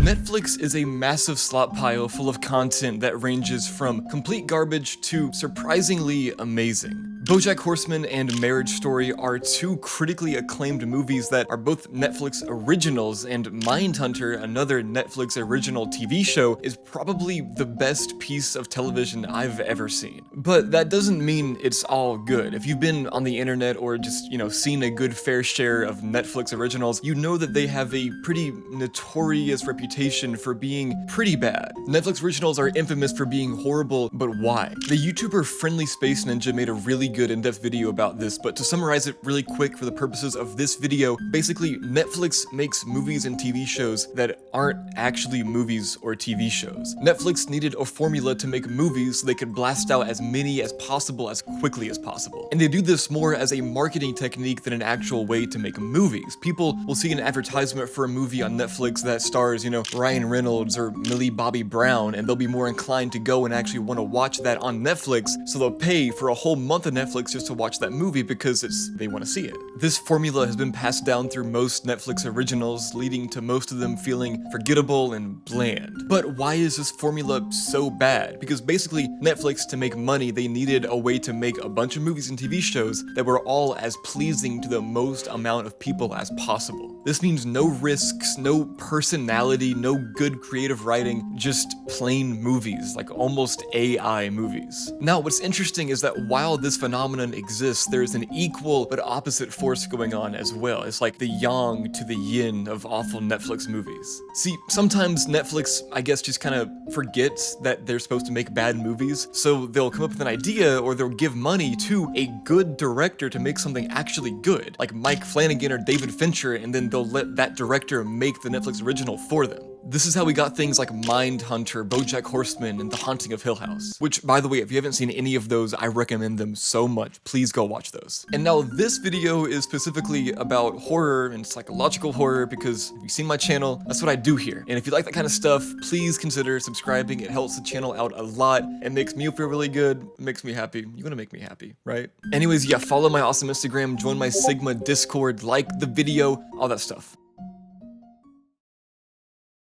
Netflix is a massive slop pile full of content that ranges from complete garbage to surprisingly amazing. BoJack Horseman and Marriage Story are two critically acclaimed movies that are both Netflix originals, and Mindhunter, another Netflix original TV show, is probably the best piece of television I've ever seen. But that doesn't mean it's all good. If you've been on the internet or just, seen a good fair share of Netflix originals, you know that they have a pretty notorious reputation for being pretty bad. Netflix originals are infamous for being horrible, but why? The YouTuber Friendly Space Ninja made a really good in-depth video about this, but to summarize it really quick for the purposes of this video, basically Netflix makes movies and TV shows that aren't actually movies or TV shows. Netflix needed a formula to make movies so they could blast out as many as possible as quickly as possible. And they do this more as a marketing technique than an actual way to make movies. People will see an advertisement for a movie on Netflix that stars, Ryan Reynolds or Millie Bobby Brown, and they'll be more inclined to go and actually want to watch that on Netflix, so they'll pay for a whole month of Netflix just to watch that movie because they want to see it. This formula has been passed down through most Netflix originals, leading to most of them feeling forgettable and bland. But why is this formula so bad? Because basically, Netflix, to make money, they needed a way to make a bunch of movies and TV shows that were all as pleasing to the most amount of people as possible. This means no risks, no personality, no good creative writing, just plain movies, like almost AI movies. Now, what's interesting is that while this phenomenon exists, there's an equal but opposite force going on as well. It's like the yang to the yin of awful Netflix movies. See, sometimes Netflix, I guess, just kind of forgets that they're supposed to make bad movies, so they'll come up with an idea or they'll give money to a good director to make something actually good, like Mike Flanagan or David Fincher, and then they'll let that director make the Netflix original for them. This is how we got things like Mindhunter, BoJack Horseman, and The Haunting of Hill House. Which, by the way, if you haven't seen any of those, I recommend them so much. Please go watch those. And now this video is specifically about horror and psychological horror because if you've seen my channel, that's what I do here. And if you like that kind of stuff, please consider subscribing. It helps the channel out a lot. It makes me feel really good. It makes me happy. You're gonna make me happy, right? Anyways, yeah, follow my awesome Instagram, join my Sigma Discord, like the video, all that stuff.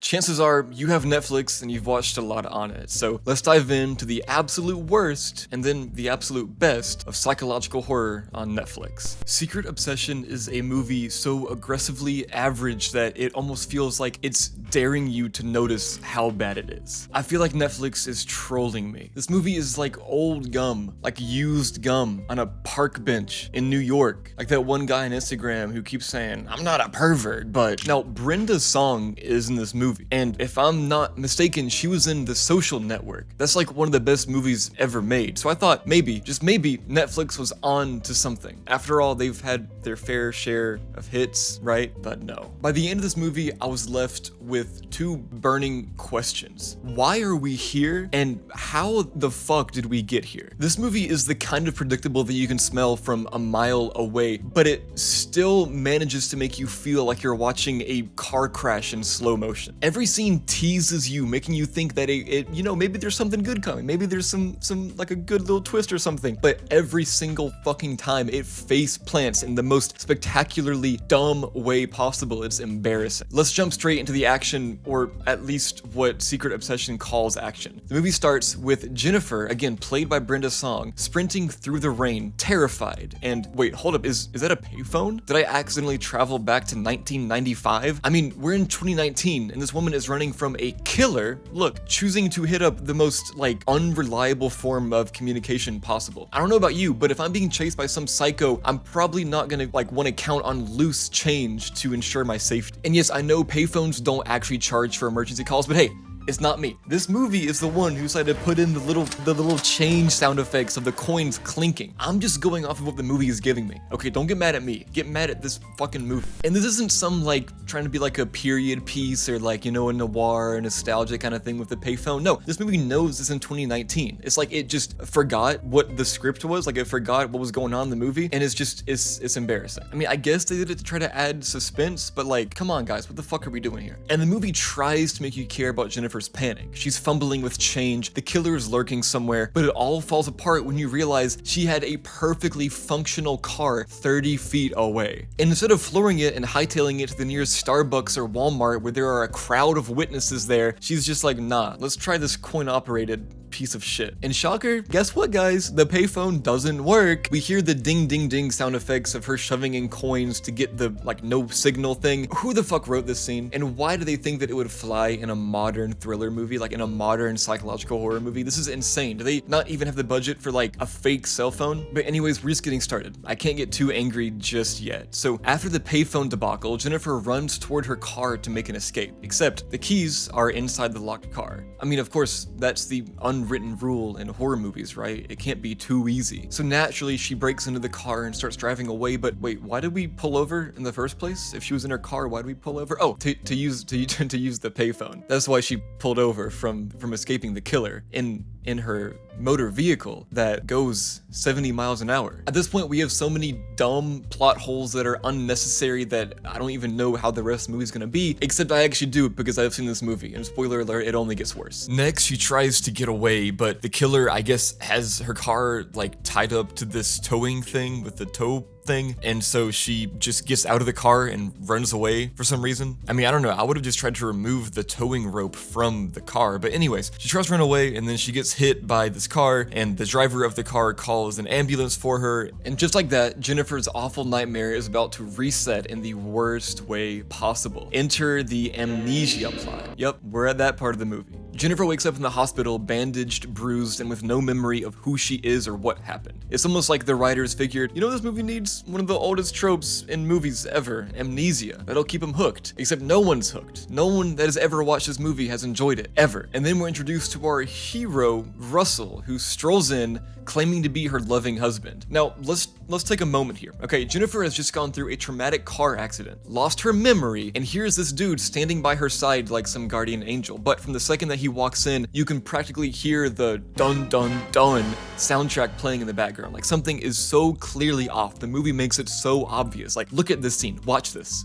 Chances are you have Netflix and you've watched a lot on it, so let's dive into the absolute worst and then the absolute best of psychological horror on Netflix. Secret Obsession is a movie so aggressively average that it almost feels like it's daring you to notice how bad it is. I feel like Netflix is trolling me. This movie is like old gum, like used gum on a park bench in New York. Like that one guy on Instagram who keeps saying, "I'm not a pervert," but now Brenda Song is in this movie. And if I'm not mistaken, she was in The Social Network. That's like one of the best movies ever made. So I thought maybe, just maybe, Netflix was on to something. After all, they've had their fair share of hits, right? But no. By the end of this movie, I was left with two burning questions. Why are we here? And how the fuck did we get here? This movie is the kind of predictable that you can smell from a mile away, but it still manages to make you feel like you're watching a car crash in slow motion. Every scene teases you, making you think that maybe there's something good coming. Maybe there's some like a good little twist or something. But every single fucking time it face plants in the most spectacularly dumb way possible. It's embarrassing. Let's jump straight into the action, or at least what Secret Obsession calls action. The movie starts with Jennifer, again played by Brenda Song, sprinting through the rain, terrified. And wait, hold up, is that a payphone? Did I accidentally travel back to 1995? I mean, we're in 2019 and this woman is running from a killer, choosing to hit up the most unreliable form of communication possible. I don't know about you, but if I'm being chased by some psycho, I'm probably not gonna want to count on loose change to ensure my safety. And yes, I know payphones don't actually charge for emergency calls, but hey, it's not me. This movie is the one who decided to put in the little change sound effects of the coins clinking. I'm just going off of what the movie is giving me. Okay, don't get mad at me. Get mad at this fucking movie. And this isn't some trying to be like a period piece or a noir, nostalgia kind of thing with the payphone. No, this movie knows it's in 2019. It's like it just forgot what the script was. It forgot what was going on in the movie, and it's embarrassing. I mean, I guess they did it to try to add suspense, but come on guys, what the fuck are we doing here? And the movie tries to make you care about Jennifer Jennifer's panic. She's fumbling with change, the killer is lurking somewhere, but it all falls apart when you realize she had a perfectly functional car 30 feet away. And instead of flooring it and hightailing it to the nearest Starbucks or Walmart where there are a crowd of witnesses there, she's just like, nah, let's try this coin-operated piece of shit. And shocker, guess what guys? The payphone doesn't work. We hear the ding ding ding sound effects of her shoving in coins to get the like no signal thing. Who the fuck wrote this scene? And why do they think that it would fly in a modern thriller movie, like in a modern psychological horror movie? This is insane. Do they not even have the budget for like a fake cell phone? But anyways, we're just getting started. I can't get too angry just yet. So after the payphone debacle, Jennifer runs toward her car to make an escape, except the keys are inside the locked car. I mean, of course, that's the unwritten rule in horror movies, right? It can't be too easy. So naturally, she breaks into the car and starts driving away, but wait, why did we pull over in the first place? If she was in her car, why did we pull over? Oh, to use the payphone. That's why she pulled over from escaping the killer in her motor vehicle that goes 70 miles an hour. At this point, we have so many dumb plot holes that are unnecessary that I don't even know how the rest of the movie is gonna be, except I actually do because I've seen this movie, and spoiler alert, it only gets worse. Next, she tries to get away, but the killer, I guess, has her car like tied up to this towing thing with the tow thing, and so she just gets out of the car and runs away for some reason. I mean, I don't know, I would have just tried to remove the towing rope from the car, but anyways, she tries to run away and then she gets hit by this car, and the driver of the car calls an ambulance for her, and just like that, Jennifer's awful nightmare is about to reset in the worst way possible. Enter the amnesia plot. Yep, we're at that part of the movie. Jennifer wakes up in the hospital, bandaged, bruised, and with no memory of who she is or what happened. It's almost like the writers figured, you know, this movie needs one of the oldest tropes in movies ever, amnesia. That'll keep them hooked. Except no one's hooked. No one that has ever watched this movie has enjoyed it, ever. And then we're introduced to our hero, Russell, who strolls in, claiming to be her loving husband. Now, let's take a moment here. Okay, Jennifer has just gone through a traumatic car accident, lost her memory, and here's this dude standing by her side like some guardian angel. But from the second that he walks in, you can practically hear the dun dun dun soundtrack playing in the background. Like something is so clearly off. The movie makes it so obvious. Like, look at this scene, watch this.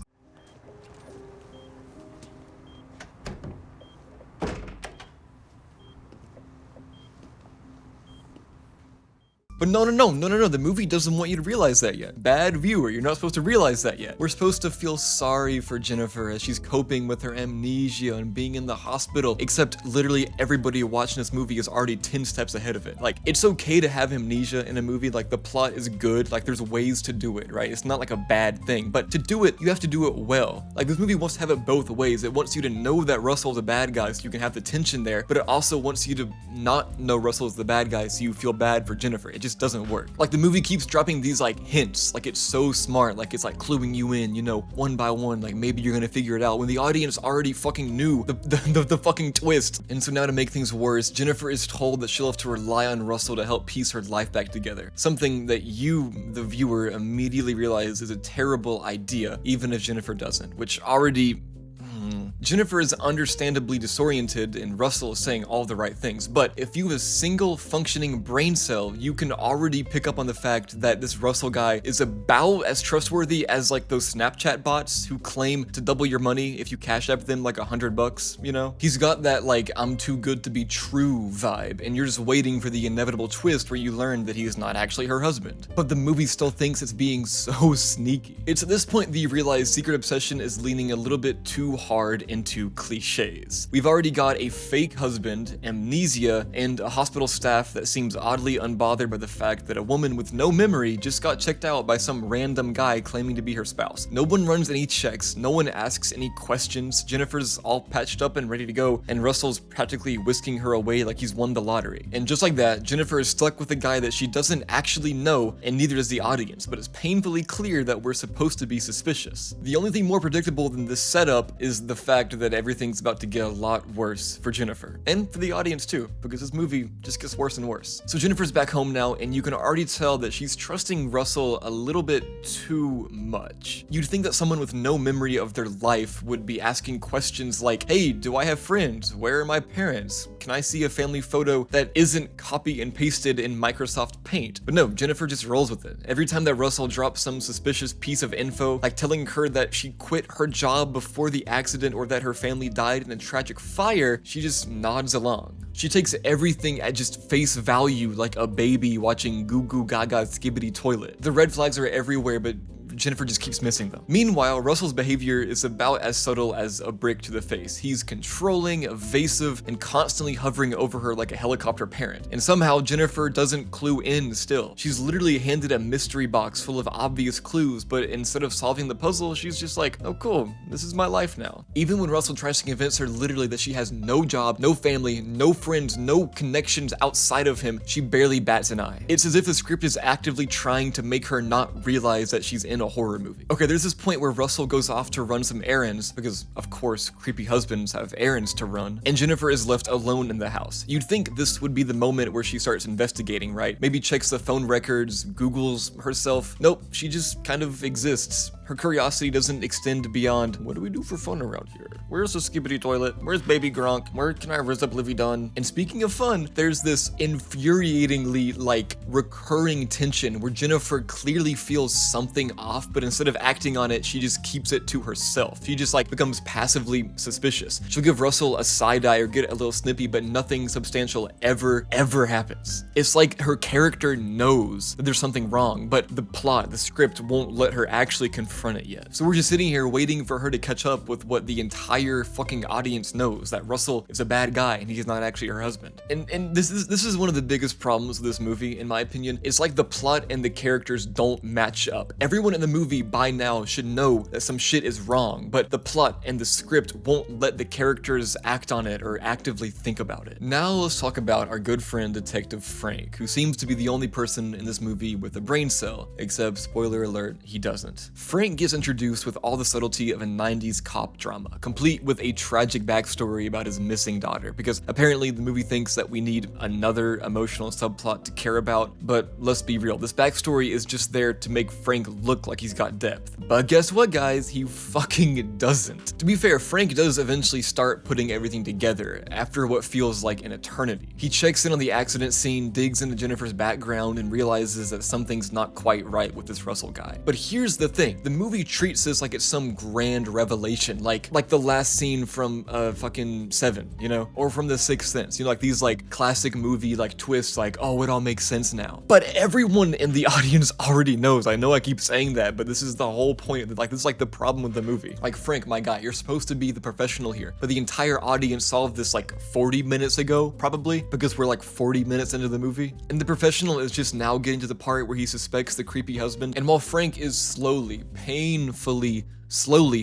But no, the movie doesn't want you to realize that yet. Bad viewer, you're not supposed to realize that yet. We're supposed to feel sorry for Jennifer as she's coping with her amnesia and being in the hospital, except literally everybody watching this movie is already 10 steps ahead of it. Like, it's okay to have amnesia in a movie, like the plot is good, like there's ways to do it, right? It's not like a bad thing, but to do it, you have to do it well. Like this movie wants to have it both ways. It wants you to know that Russell's a bad guy so you can have the tension there, but it also wants you to not know Russell's the bad guy so you feel bad for Jennifer. It just doesn't work. Like the movie keeps dropping these like hints, like it's so smart, like it's like cluing you in, you know, one by one, like maybe you're gonna figure it out when the audience already fucking knew the fucking twist. And so now to make things worse, Jennifer is told that she'll have to rely on Russell to help piece her life back together. Something that you, the viewer, immediately realize is a terrible idea, even if Jennifer doesn't, which already Jennifer is understandably disoriented and Russell is saying all the right things, but if you have a single functioning brain cell, you can already pick up on the fact that this Russell guy is about as trustworthy as like those Snapchat bots who claim to double your money if you cash app them like $100, you know? He's got that like, I'm too good to be true vibe, and you're just waiting for the inevitable twist where you learn that he is not actually her husband. But the movie still thinks it's being so sneaky. It's at this point that you realize Secret Obsession is leaning a little bit too hard into cliches. We've already got a fake husband, amnesia, and a hospital staff that seems oddly unbothered by the fact that a woman with no memory just got checked out by some random guy claiming to be her spouse. No one runs any checks, no one asks any questions, Jennifer's all patched up and ready to go, and Russell's practically whisking her away like he's won the lottery. And just like that, Jennifer is stuck with a guy that she doesn't actually know, and neither does the audience, but it's painfully clear that we're supposed to be suspicious. The only thing more predictable than this setup is the fact that everything's about to get a lot worse for Jennifer, and for the audience too, because this movie just gets worse and worse. So Jennifer's back home now, and you can already tell that she's trusting Russell a little bit too much. You'd think that someone with no memory of their life would be asking questions like, hey, do I have friends? Where are my parents? can I see a family photo that isn't copy and pasted in Microsoft Paint? But no, Jennifer just rolls with it. Every time that Russell drops some suspicious piece of info, like telling her that she quit her job before the accident or that her family died in a tragic fire, she just nods along. She takes everything at just face value like a baby watching Goo Goo Gaga Skibbity Toilet. The red flags are everywhere, but Jennifer just keeps missing them. Meanwhile, Russell's behavior is about as subtle as a brick to the face. He's controlling, evasive, and constantly hovering over her like a helicopter parent. And somehow Jennifer doesn't clue in still. She's literally handed a mystery box full of obvious clues, but instead of solving the puzzle, she's just like, oh cool, this is my life now. Even when Russell tries to convince her literally that she has no job, no family, no friends, no connections outside of him, she barely bats an eye. It's as if the script is actively trying to make her not realize that she's in a horror movie. Okay, there's this point where Russell goes off to run some errands, because of course creepy husbands have errands to run, and Jennifer is left alone in the house. You'd think this would be the moment where she starts investigating, right? Maybe checks the phone records, Googles herself. Nope, she just kind of exists. Her curiosity doesn't extend beyond, what do we do for fun around here? Where's the skibbity toilet? Where's baby Gronk? Where can I rizz up Livy Dunn? And speaking of fun, there's this infuriatingly recurring tension where Jennifer clearly feels something off, but instead of acting on it, she just keeps it to herself. She just becomes passively suspicious. She'll give Russell a side eye or get a little snippy, but nothing substantial ever happens. It's like her character knows that there's something wrong, but the plot, the script won't let her actually confront it yet. So we're just sitting here waiting for her to catch up with what the entire fucking audience knows, that Russell is a bad guy and he's not actually her husband. And this is one of the biggest problems with this movie, in my opinion. It's like the plot and the characters don't match up. Everyone in the movie by now should know that some shit is wrong, but the plot and the script won't let the characters act on it or actively think about it. Now let's talk about our good friend Detective Frank, who seems to be the only person in this movie with a brain cell, except spoiler alert, he doesn't. Frank gets introduced with all the subtlety of a 90s cop drama, complete with a tragic backstory about his missing daughter, because apparently the movie thinks that we need another emotional subplot to care about, but let's be real, this backstory is just there to make Frank look like he's got depth. But guess what, guys? He fucking doesn't. To be fair, Frank does eventually start putting everything together after what feels like an eternity. He checks in on the accident scene, digs into Jennifer's background, and realizes that something's not quite right with this Russell guy. But here's the thing, the movie treats this like it's some grand revelation, like the last scene from fucking Seven, you know, or from The Sixth Sense, you know, like these classic movie twists, oh, it all makes sense now. But everyone in the audience already knows. I know I keep saying that, but this is the whole point. This is the problem with the movie. Frank, my guy, you're supposed to be the professional here, but the entire audience solved this 40 minutes ago, probably, because we're 40 minutes into the movie, and the professional is just now getting to the part where he suspects the creepy husband, and while Frank is slowly, painfully,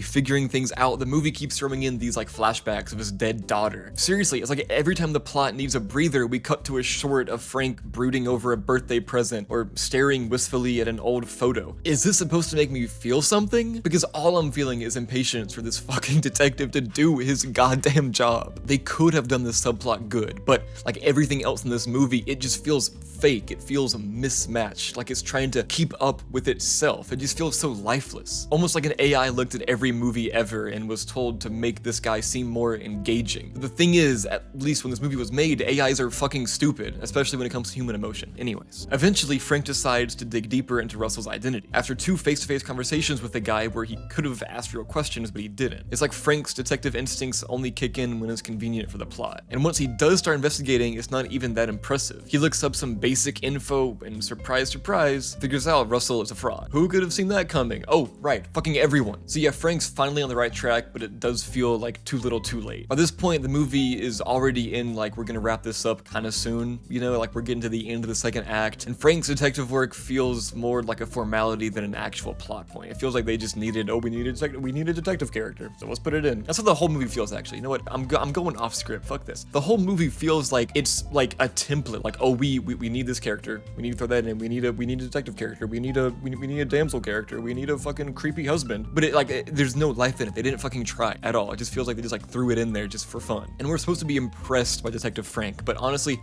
figuring things out, the movie keeps throwing in these flashbacks of his dead daughter. Seriously, it's every time the plot needs a breather, we cut to a short of Frank brooding over a birthday present or staring wistfully at an old photo. Is this supposed to make me feel something? Because all I'm feeling is impatience for this fucking detective to do his goddamn job. They could have done this subplot good, but like everything else in this movie, it just feels fake. It feels mismatched, like it's trying to keep up with itself. It just feels so lifeless. Almost like an AI looked at every movie ever and was told to make this guy seem more engaging. The thing is, at least when this movie was made, AIs are fucking stupid, especially when it comes to human emotion. Anyways, eventually Frank decides to dig deeper into Russell's identity. After 2 face-to-face conversations with the guy where he could have asked real questions, but he didn't. It's like Frank's detective instincts only kick in when it's convenient for the plot. And once he does start investigating, it's not even that impressive. He looks up some basic info and surprise, figures out Russell is a fraud. Who could have seen that coming? Oh, right, fucking everyone. So yeah, Frank's finally on the right track, but it does feel like too little too late. By this point, the movie is already in like, we're gonna wrap this up kind of soon, you know, like we're getting to the end of the second act, and Frank's detective work feels more like a formality than an actual plot point. It feels like they just needed, we need a detective character, so let's put it in. That's what the whole movie feels actually. You know what, I'm going off script, fuck this. The whole movie feels like it's like a template, like, oh, we need this character, we need to throw that in, we need a detective character, we need a damsel character, we need a fucking creepy husband, but there's no life in it. They didn't fucking try at all. It just feels like they just like threw it in there just for fun. And we're supposed to be impressed by Detective Frank, but honestly,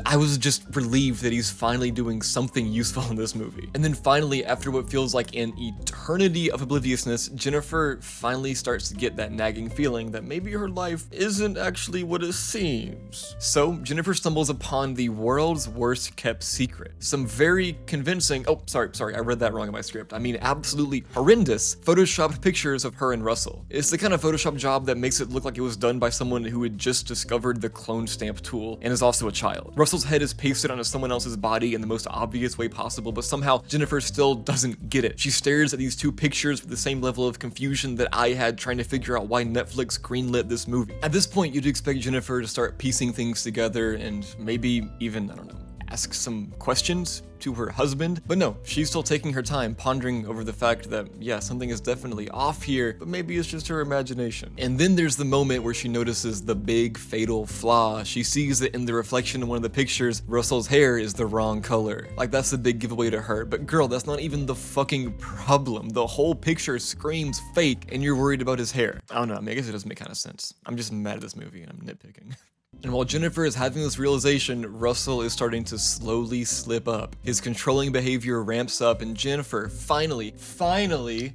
I was just relieved that he's finally doing something useful in this movie. And then finally, after what feels like an eternity of obliviousness, Jennifer finally starts to get that nagging feeling that maybe her life isn't actually what it seems. So Jennifer stumbles upon the world's worst kept secret. Some very convincing, oh, sorry, I read that wrong in my script. I mean, absolutely horrendous photoshopped pictures of her and Russell. It's the kind of Photoshop job that makes it look like it was done by someone who had just discovered the clone stamp tool and is also a child. Russell's head is pasted onto someone else's body in the most obvious way possible, but somehow Jennifer still doesn't get it. She stares at these two pictures with the same level of confusion that I had trying to figure out why Netflix greenlit this movie. At this point, you'd expect Jennifer to start piecing things together and maybe even, I don't know, ask some questions to her husband, but no, she's still taking her time pondering over the fact that, yeah, something is definitely off here, but maybe it's just her imagination. And then there's the moment where she notices the big fatal flaw. She sees that in the reflection in one of the pictures, Russell's hair is the wrong color. Like, that's the big giveaway to her, but girl, that's not even the fucking problem. The whole picture screams fake, and you're worried about his hair. I don't know, I mean, I guess it doesn't make kind of sense. I'm just mad at this movie, and I'm nitpicking. And while Jennifer is having this realization, Russell is starting to slowly slip up. His controlling behavior ramps up, and Jennifer finally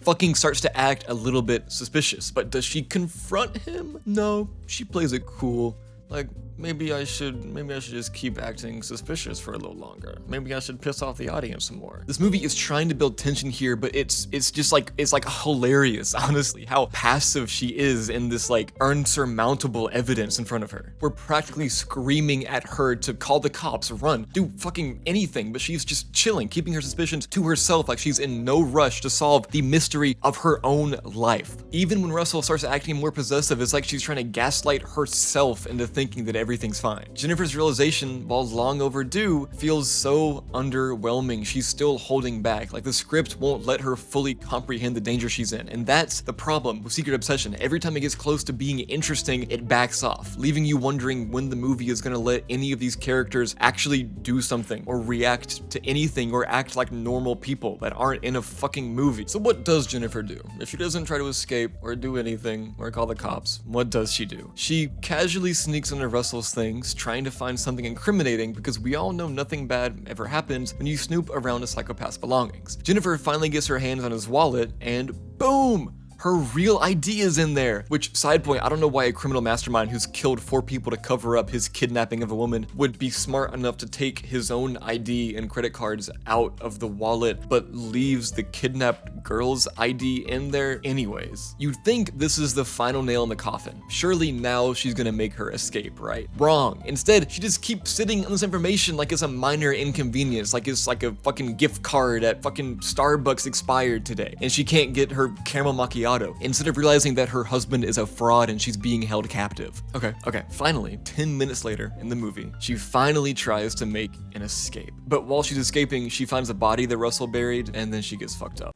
fucking starts to act a little bit suspicious. But does she confront him? No, she plays it cool. Like, maybe I should just keep acting suspicious for a little longer. Maybe I should piss off the audience some more. This movie is trying to build tension here, but it's just like, it's like hilarious, honestly, how passive she is in this like unsurmountable evidence in front of her. We're practically screaming at her to call the cops, run, do fucking anything, but she's just chilling, keeping her suspicions to herself, like she's in no rush to solve the mystery of her own life. Even when Russell starts acting more possessive, it's like she's trying to gaslight herself into thinking that everything's fine. Jennifer's realization, while long overdue, feels so underwhelming. She's still holding back. Like, the script won't let her fully comprehend the danger she's in. And that's the problem with Secret Obsession. Every time it gets close to being interesting, it backs off, leaving you wondering when the movie is gonna let any of these characters actually do something or react to anything or act like normal people that aren't in a fucking movie. So what does Jennifer do? If she doesn't try to escape or do anything or call the cops, what does she do? She casually sneaks under Russell's things, trying to find something incriminating, because we all know nothing bad ever happens when you snoop around a psychopath's belongings. Jennifer finally gets her hands on his wallet, and boom! Her real ID is in there, which, side point, I don't know why a criminal mastermind who's killed 4 people to cover up his kidnapping of a woman would be smart enough to take his own ID and credit cards out of the wallet, but leaves the kidnapped girl's ID in there anyways. You'd think this is the final nail in the coffin. Surely now she's gonna make her escape, right? Wrong. Instead, she just keeps sitting on this information like it's a minor inconvenience, like it's like a fucking gift card at fucking Starbucks expired today, and she can't get her caramel macchiato, instead of realizing that her husband is a fraud and she's being held captive. Okay, finally, 10 minutes later in the movie, she finally tries to make an escape. But while she's escaping, she finds a body that Russell buried, and then she gets fucked up.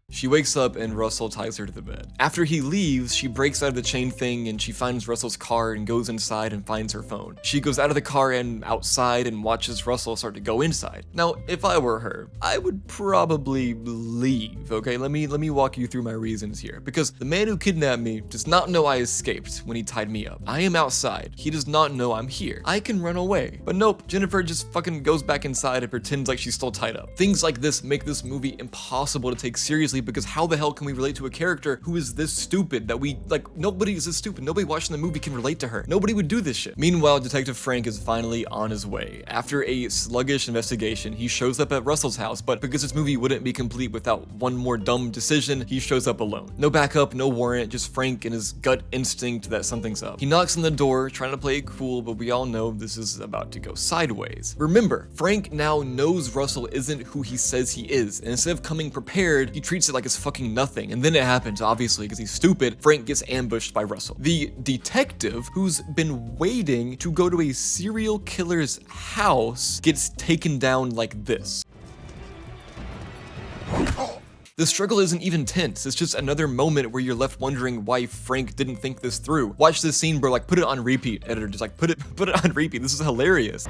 She wakes up and Russell ties her to the bed. After he leaves, she breaks out of the chain thing and she finds Russell's car and goes inside and finds her phone. She goes out of the car and outside and watches Russell start to go inside. Now, if I were her, I would probably leave, okay? Let me walk you through my reasons here. Because the man who kidnapped me does not know I escaped when he tied me up. I am outside. He does not know I'm here. I can run away. But nope, Jennifer just fucking goes back inside and pretends like she's still tied up. Things like this make this movie impossible to take seriously, because how the hell can we relate to a character who is this stupid that we, like, nobody is this stupid. Nobody watching the movie can relate to her. Nobody would do this shit. Meanwhile, Detective Frank is finally on his way. After a sluggish investigation, he shows up at Russell's house, but because this movie wouldn't be complete without one more dumb decision, he shows up alone. No backup, no warrant, just Frank and his gut instinct that something's up. He knocks on the door, trying to play it cool, but we all know this is about to go sideways. Remember, Frank now knows Russell isn't who he says he is, and instead of coming prepared, he treats it like it's fucking nothing. And then it happens, obviously, because he's stupid. Frank gets ambushed by Russell. The detective, who's been waiting to go to a serial killer's house, gets taken down like this. The struggle isn't even tense, it's just another moment where you're left wondering why Frank didn't think this through. Watch this scene, bro, like, put it on repeat, editor, just like put it on repeat. This is hilarious.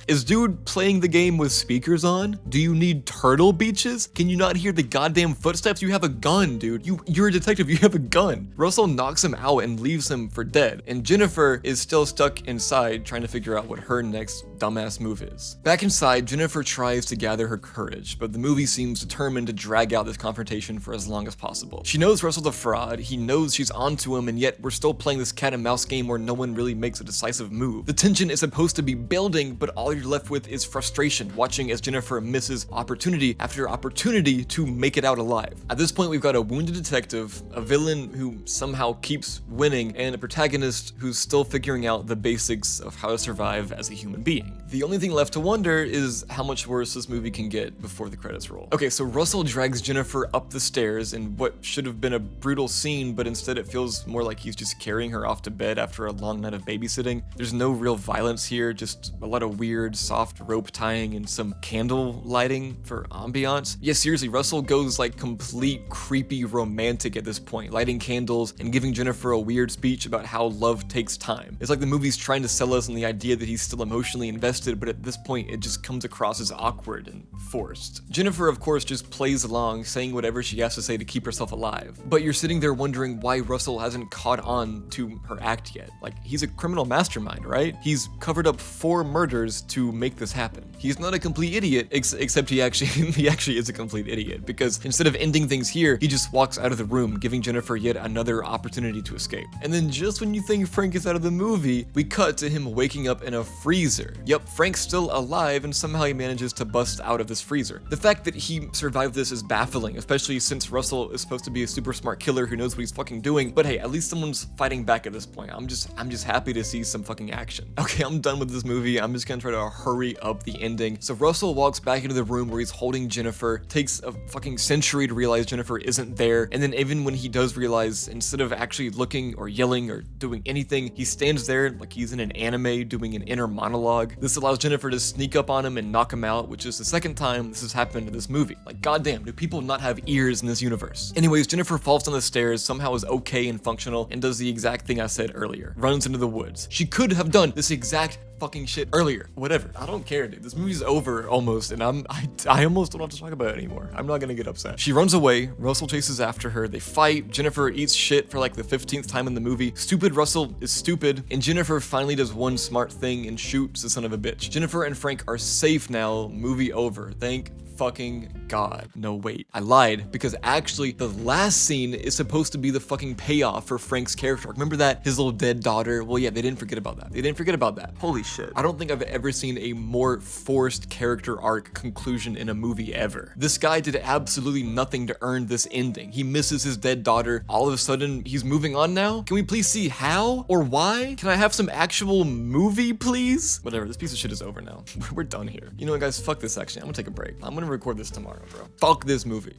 Is dude playing the game with speakers on? Do you need turtle beaches? Can you not hear the goddamn footsteps? You have a gun, dude. You're a detective, you have a gun. Russell knocks him out and leaves him for dead, and Jennifer is still stuck inside trying to figure out what her next dumbass move is. Back inside, Jennifer tries to gather her courage, but the movie seems determined to drag out this confrontation for as long as possible. She knows Russell's a fraud, he knows she's onto him, and yet we're still playing this cat and mouse game where no one really makes a decisive move. The tension is supposed to be building, but all you're left with is frustration, watching as Jennifer misses opportunity after opportunity to make it out alive. At this point, we've got a wounded detective, a villain who somehow keeps winning, and a protagonist who's still figuring out the basics of how to survive as a human being. The only thing left to wonder is how much worse this movie can get before the credits roll. Okay, so Russell drags Jennifer up the stairs in what should have been a brutal scene, but instead it feels more like he's just carrying her off to bed after a long night of babysitting. There's no real violence here, just a lot of weird, soft rope tying and some candle lighting for ambiance. Yeah, seriously, Russell goes like complete creepy romantic at this point, lighting candles and giving Jennifer a weird speech about how love takes time. It's like the movie's trying to sell us on the idea that he's still emotionally invested, but at this point it just comes across as awkward and forced. Jennifer, of course, just plays along, saying whatever she has to say to keep herself alive. But you're sitting there wondering why Russell hasn't caught on to her act yet. Like, he's a criminal mastermind, right? He's covered up 4 murders to make this happen. He's not a complete idiot, except he actually is a complete idiot, because instead of ending things here, he just walks out of the room, giving Jennifer yet another opportunity to escape. And then just when you think Frank is out of the movie, we cut to him waking up in a freezer. Yep, Frank's still alive, and somehow he manages to bust out of this freezer. The fact that he survived this is baffling, especially since Russell is supposed to be a super smart killer who knows what he's fucking doing, but hey, at least someone's fighting back at this point. I'm just happy to see some fucking action. Okay, I'm done with this movie. I'm just gonna try to hurry up the ending. So Russell walks back into the room where he's holding Jennifer, takes a fucking century to realize Jennifer isn't there, and then even when he does realize, instead of actually looking or yelling or doing anything, he stands there like he's in an anime doing an inner monologue. This allows Jennifer to sneak up on him and knock him out, which is the second time this has happened in this movie. Like, goddamn, do people not have ears in this universe? Anyways, Jennifer falls down the stairs, somehow is okay and functional, and does the exact thing I said earlier. Runs into the woods. She could have done this exact fucking shit earlier. Whatever. I don't care, dude. This movie's over almost, and I almost don't have to talk about it anymore. I'm not gonna get upset. She runs away. Russell chases after her. They fight. Jennifer eats shit for like the 15th time in the movie. Stupid Russell is stupid, and Jennifer finally does one smart thing and shoots the son of a bitch. Jennifer and Frank are safe now. Movie over. Thank fucking God. No, wait, I lied, because actually the last scene is supposed to be the fucking payoff for Frank's character. Remember that? His little dead daughter? Well, yeah, they didn't forget about that. They didn't forget about that. Holy shit. I don't think I've ever seen a more forced character arc conclusion in a movie ever. This guy did absolutely nothing to earn this ending. He misses his dead daughter. All of a sudden, he's moving on now? Can we please see how or why? Can I have some actual movie, please? Whatever, this piece of shit is over now. We're done here. You know what, guys? Fuck this, actually. I'm gonna take a break. I'm gonna record this tomorrow, bro. Fuck this movie.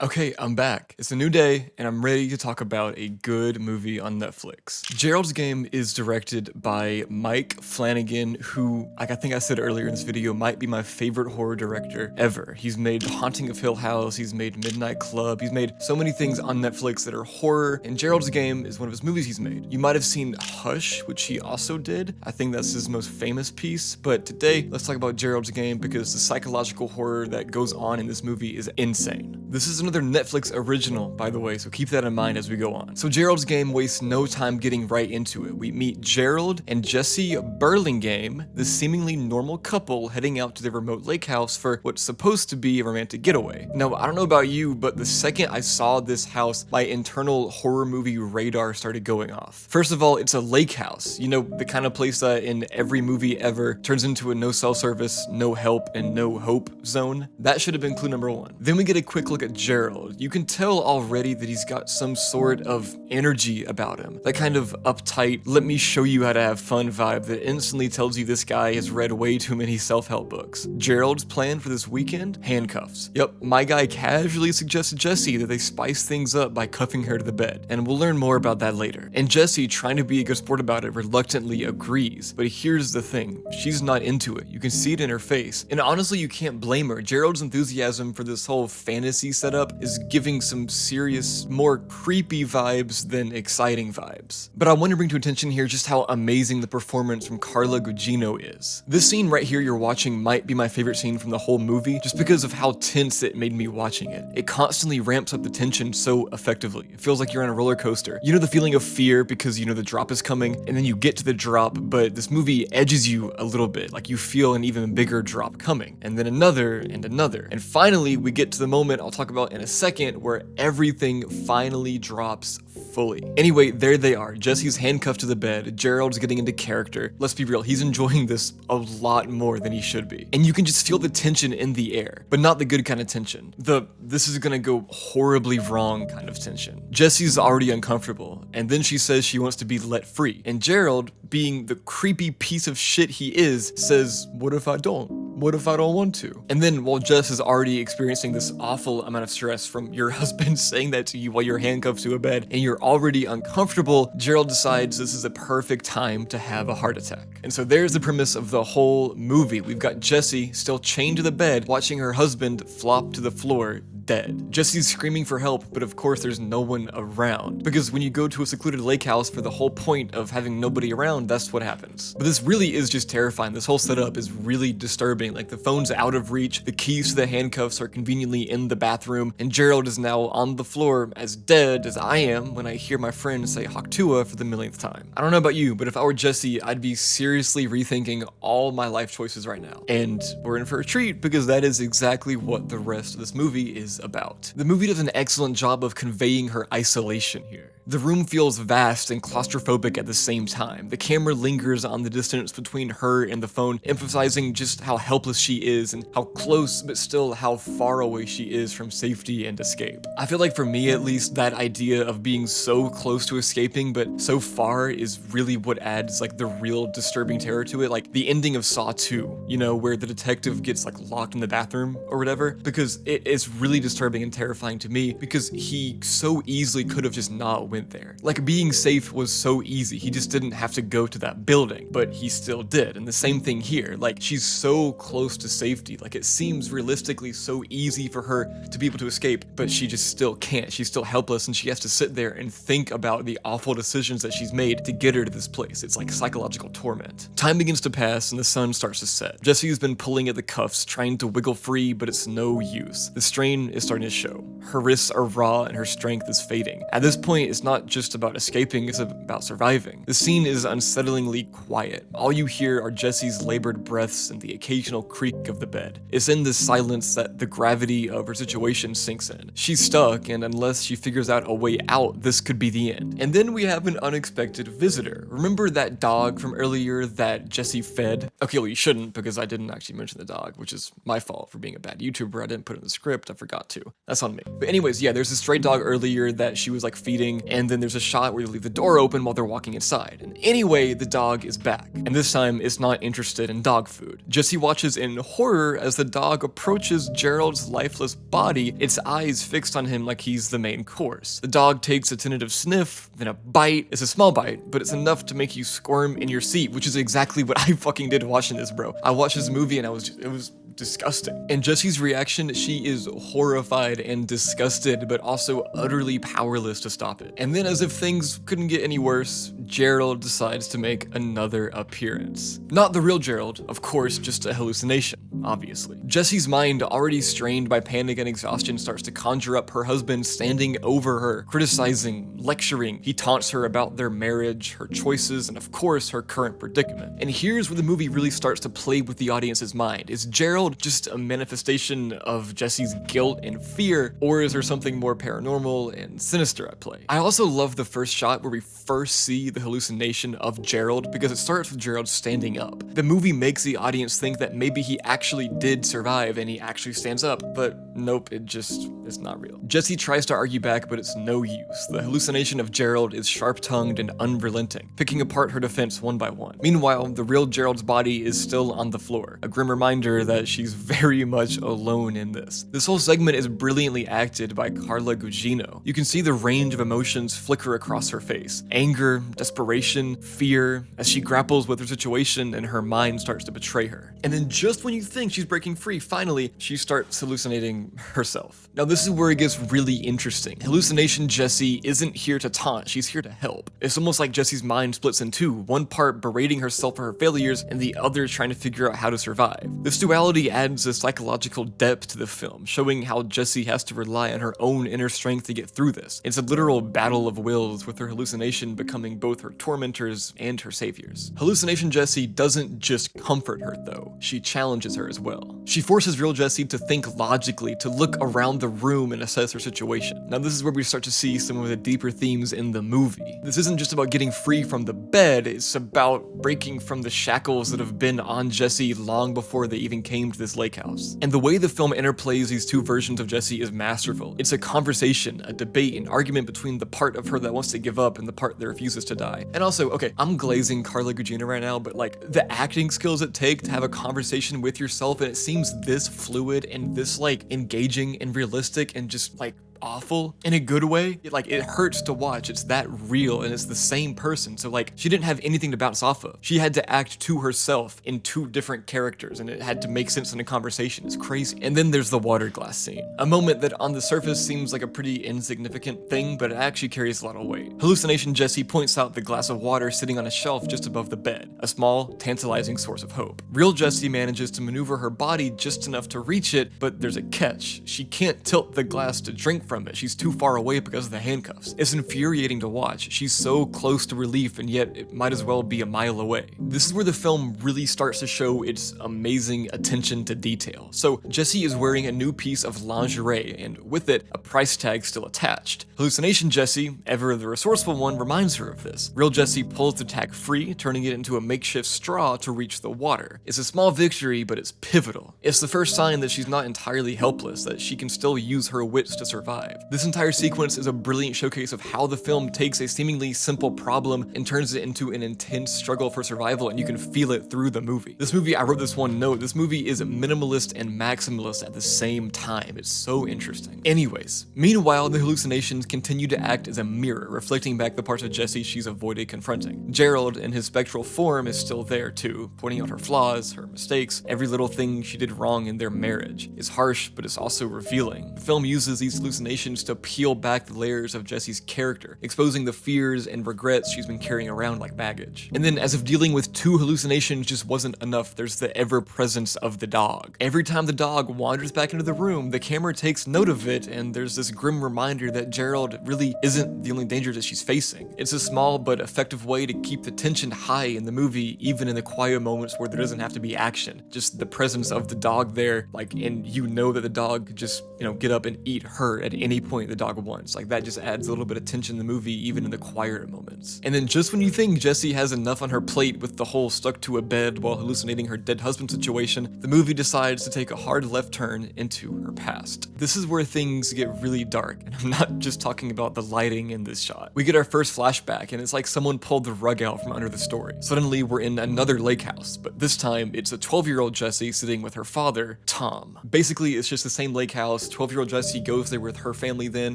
Okay, I'm back. It's a new day, and I'm ready to talk about a good movie on Netflix. Gerald's Game is directed by Mike Flanagan, who, like I think I said earlier in this video, might be my favorite horror director ever. He's made Haunting of Hill House, he's made Midnight Club, he's made so many things on Netflix that are horror, and Gerald's Game is one of his movies he's made. You might have seen Hush, which he also did. I think that's his most famous piece, but today, let's talk about Gerald's Game because the psychological horror that goes on in this movie is insane. This is another Netflix original, by the way, so keep that in mind as we go on. So Gerald's Game wastes no time getting right into it. We meet Gerald and Jesse Burlingame, the seemingly normal couple heading out to their remote lake house for what's supposed to be a romantic getaway. Now, I don't know about you, but the second I saw this house, my internal horror movie radar started going off. First of all, it's a lake house. You know, the kind of place that in every movie ever turns into a no cell service, no help, and no hope zone. That should have been clue number 1. Then we get a quick look at Gerald. You can tell already that he's got some sort of energy about him. That kind of uptight, let me show you how to have fun vibe that instantly tells you this guy has read way too many self-help books. Gerald's plan for this weekend? Handcuffs. Yep, my guy casually suggested Jesse that they spice things up by cuffing her to the bed, and we'll learn more about that later. And Jesse, trying to be a good sport about it, reluctantly agrees. But here's the thing, she's not into it. You can see it in her face. And honestly, you can't blame her. Gerald's enthusiasm for this whole fantasy Jesse set up is giving some serious, more creepy vibes than exciting vibes. But I want to bring to attention here just how amazing the performance from Carla Gugino is. This scene right here you're watching might be my favorite scene from the whole movie, just because of how tense it made me watching it. It constantly ramps up the tension so effectively. It feels like you're on a roller coaster. You know the feeling of fear because you know the drop is coming, and then you get to the drop, but this movie edges you a little bit, like you feel an even bigger drop coming, and then another, and another. And finally, we get to the moment I'll talk about in a second where everything finally drops fully. Anyway, there they are. Jesse's handcuffed to the bed. Gerald's getting into character. Let's be real, he's enjoying this a lot more than he should be. And you can just feel the tension in the air, but not the good kind of tension. This is gonna go horribly wrong kind of tension. Jesse's already uncomfortable, and then she says she wants to be let free. And Gerald, being the creepy piece of shit he is, says, "What if I don't? What if I don't want to?" And then while Jess is already experiencing this awful amount of stress from your husband saying that to you while you're handcuffed to a bed and you're already uncomfortable, Gerald decides this is a perfect time to have a heart attack. And so there's the premise of the whole movie. We've got Jessie still chained to the bed, watching her husband flop to the floor, dead. Jesse's screaming for help, but of course there's no one around. Because when you go to a secluded lake house for the whole point of having nobody around, that's what happens. But this really is just terrifying. This whole setup is really disturbing. Like, the phone's out of reach, the keys to the handcuffs are conveniently in the bathroom, and Gerald is now on the floor as dead as I am when I hear my friend say Haktua for the millionth time. I don't know about you, but if I were Jesse, I'd be seriously rethinking all my life choices right now. And we're in for a treat, because that is exactly what the rest of this movie is about. The movie does an excellent job of conveying her isolation here. The room feels vast and claustrophobic at the same time. The camera lingers on the distance between her and the phone, emphasizing just how helpless she is and how close, but still how far away she is from safety and escape. I feel like for me at least, that idea of being so close to escaping but so far is really what adds like the real disturbing terror to it. Like the ending of Saw 2, you know, where the detective gets like locked in the bathroom or whatever, because it's really disturbing and terrifying to me because he so easily could have just not went there. Like, being safe was so easy. He just didn't have to go to that building, but he still did. And the same thing here. Like, she's so close to safety. Like, it seems realistically so easy for her to be able to escape, but she just still can't. She's still helpless, and she has to sit there and think about the awful decisions that she's made to get her to this place. It's like psychological torment. Time begins to pass, and the sun starts to set. Jesse's been pulling at the cuffs, trying to wiggle free, but it's no use. The strain is starting to show. Her wrists are raw, and her strength is fading. At this point, it's not just about escaping, it's about surviving. The scene is unsettlingly quiet. All you hear are Jesse's labored breaths and the occasional creak of the bed. It's in this silence that the gravity of her situation sinks in. She's stuck, and unless she figures out a way out, this could be the end. And then we have an unexpected visitor. Remember that dog from earlier that Jesse fed? Okay, well, you shouldn't, because I didn't actually mention the dog, which is my fault for being a bad YouTuber. I didn't put it in the script, I forgot to. That's on me. But anyways, yeah, there's a stray dog earlier that she was like feeding, and then there's a shot where you leave the door open while they're walking inside. And anyway, the dog is back. And this time, it's not interested in dog food. Jesse watches in horror as the dog approaches Gerald's lifeless body, its eyes fixed on him like he's the main course. The dog takes a tentative sniff, then a bite. It's a small bite, but it's enough to make you squirm in your seat, which is exactly what I fucking did watching this, bro. I watched this movie and it was disgusting. And Jesse's reaction, she is horrified and disgusted, but also utterly powerless to stop it. And then, as if things couldn't get any worse, Gerald decides to make another appearance. Not the real Gerald, of course, just a hallucination, obviously. Jesse's mind, already strained by panic and exhaustion, starts to conjure up her husband standing over her, criticizing, lecturing. He taunts her about their marriage, her choices, and of course, her current predicament. And here's where the movie really starts to play with the audience's mind. Is Gerald just a manifestation of Jesse's guilt and fear, or is there something more paranormal and sinister at play? I also love the first shot where we first see the hallucination of Gerald, because it starts with Gerald standing up. The movie makes the audience think that maybe he actually did survive and he actually stands up, but nope, it's not real. Jesse tries to argue back, but it's no use. The hallucination of Gerald is sharp-tongued and unrelenting, picking apart her defense one by one. Meanwhile, the real Gerald's body is still on the floor, a grim reminder that she's very much alone in this. This whole segment is brilliantly acted by Carla Gugino. You can see the range of emotions flicker across her face. Anger, desperation, fear, as she grapples with her situation and her mind starts to betray her. And then just when you think thing, she's breaking free. Finally, she starts hallucinating herself. Now this is where it gets really interesting. Hallucination Jessie isn't here to taunt, she's here to help. It's almost like Jessie's mind splits in two, one part berating herself for her failures and the other trying to figure out how to survive. This duality adds a psychological depth to the film, showing how Jessie has to rely on her own inner strength to get through this. It's a literal battle of wills, with her hallucination becoming both her tormentors and her saviors. Hallucination Jessie doesn't just comfort her though, she challenges her as well. She forces real Jessie to think logically, to look around the room and assess her situation. Now this is where we start to see some of the deeper themes in the movie. This isn't just about getting free from the bed, it's about breaking from the shackles that have been on Jessie long before they even came to this lake house. And the way the film interplays these two versions of Jessie is masterful. It's a conversation, a debate, an argument between the part of her that wants to give up and the part that refuses to die. And also, okay, I'm glazing Carla Gugino right now, but like the acting skills it takes to have a conversation with yourself, and it seems this fluid and this like engaging and realistic and just like awful in a good way. It hurts to watch. It's that real and it's the same person. So like she didn't have anything to bounce off of. She had to act to herself in two different characters and it had to make sense in a conversation. It's crazy. And then there's the water glass scene. A moment that on the surface seems like a pretty insignificant thing, but it actually carries a lot of weight. Hallucination Jessie points out the glass of water sitting on a shelf just above the bed, a small, tantalizing source of hope. Real Jessie manages to maneuver her body just enough to reach it, but there's a catch. She can't tilt the glass to drink from it. She's too far away because of the handcuffs. It's infuriating to watch. She's so close to relief and yet it might as well be a mile away. This is where the film really starts to show its amazing attention to detail. So Jessie is wearing a new piece of lingerie and with it, a price tag still attached. Hallucination Jessie, ever the resourceful one, reminds her of this. Real Jessie pulls the tag free, turning it into a makeshift straw to reach the water. It's a small victory, but it's pivotal. It's the first sign that she's not entirely helpless, that she can still use her wits to survive. This entire sequence is a brilliant showcase of how the film takes a seemingly simple problem and turns it into an intense struggle for survival, and you can feel it through the movie. This movie, I wrote this one note, this movie is minimalist and maximalist at the same time. It's so interesting. Anyways, meanwhile, the hallucinations continue to act as a mirror, reflecting back the parts of Jessie she's avoided confronting. Gerald, in his spectral form, is still there too, pointing out her flaws, her mistakes, every little thing she did wrong in their marriage. It's harsh, but it's also revealing. The film uses these hallucinations to peel back the layers of Jessie's character, exposing the fears and regrets she's been carrying around like baggage. And then, as if dealing with two hallucinations just wasn't enough, there's the ever-presence of the dog. Every time the dog wanders back into the room, the camera takes note of it, and there's this grim reminder that Gerald really isn't the only danger that she's facing. It's a small but effective way to keep the tension high in the movie, even in the quiet moments where there doesn't have to be action. Just the presence of the dog there, like, and you know that the dog could just, get up and eat her at any point the dog wants. Like, that just adds a little bit of tension in the movie, even in the quieter moments. And then just when you think Jessie has enough on her plate with the whole stuck to a bed while hallucinating her dead husband situation, the movie decides to take a hard left turn into her past. This is where things get really dark, and I'm not just talking about the lighting in this shot. We get our first flashback, and it's like someone pulled the rug out from under the story. Suddenly, we're in another lake house, but this time, it's a 12-year-old Jessie sitting with her father, Tom. Basically, it's just the same lake house. 12-year-old Jessie goes there with her family then,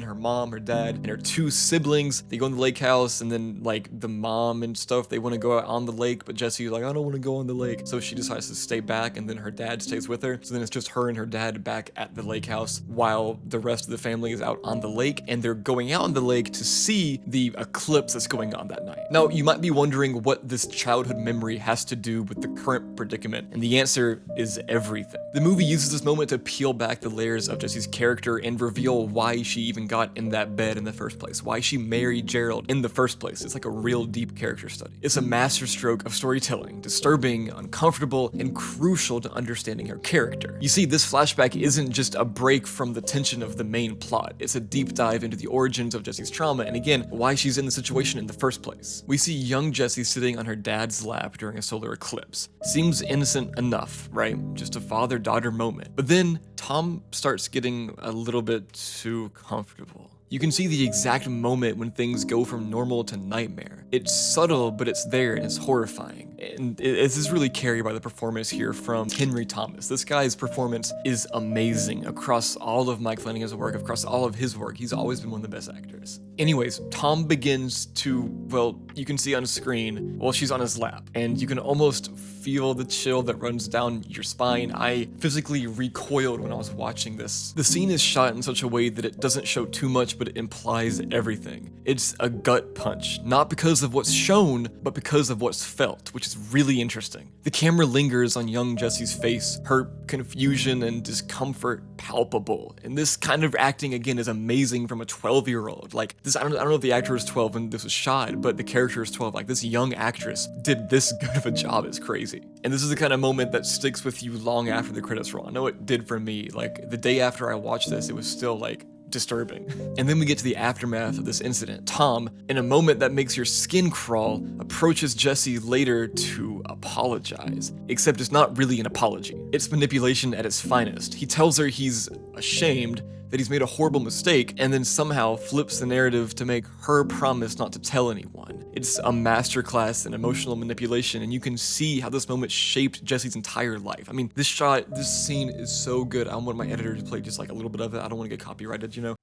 her mom, her dad, and her two siblings. They go in the lake house, and then, like, the mom and stuff, they want to go out on the lake, but Jessie's like, I don't want to go on the lake. So she decides to stay back, and then her dad stays with her. So then it's just her and her dad back at the lake house while the rest of the family is out on the lake, and they're going out on the lake to see the eclipse that's going on that night. Now, you might be wondering what this childhood memory has to do with the current predicament, and the answer is everything. The movie uses this moment to peel back the layers of Jessie's character and reveal why she even got in that bed in the first place, why she married Gerald in the first place. It's like a real deep character study. It's a masterstroke of storytelling, disturbing, uncomfortable, and crucial to understanding her character. You see, this flashback isn't just a break from the tension of the main plot. It's a deep dive into the origins of Jessie's trauma, and again, why she's in the situation in the first place. We see young Jessie sitting on her dad's lap during a solar eclipse. Seems innocent enough, right? Just a father-daughter moment. But then, Tom starts getting a little bit too comfortable. You can see the exact moment when things go from normal to nightmare. It's subtle, but it's there and it's horrifying. And this is really carried by the performance here from Henry Thomas. This guy's performance is amazing across all of Mike Flanagan's work, across all of his work. He's always been one of the best actors. Anyways, Tom begins to, well, you can see on screen, well, she's on his lap, and you can almost feel the chill that runs down your spine. I physically recoiled when I was watching this. The scene is shot in such a way that it doesn't show too much, but it implies everything. It's a gut punch, not because of what's shown, but because of what's felt, which is really interesting. The camera lingers on young Jesse's face, her confusion and discomfort palpable. And this kind of acting, again, is amazing from a 12-year-old. Like, this, I don't know if the actor was 12 when this was shot, but the character is 12. Like, this young actress did this good of a job. It's crazy. And this is the kind of moment that sticks with you long after the credits roll. I know it did for me. Like, the day after I watched this, it was still, like, disturbing. And then we get to the aftermath of this incident. Tom, in a moment that makes your skin crawl, approaches Jesse later to apologize. Except it's not really an apology. It's manipulation at its finest. He tells her he's ashamed, that he's made a horrible mistake, and then somehow flips the narrative to make her promise not to tell anyone. It's a masterclass in emotional manipulation, and you can see how this moment shaped Jesse's entire life. I mean, this scene is so good. I want my editor to play just like a little bit of it. I don't want to get copyrighted, you know?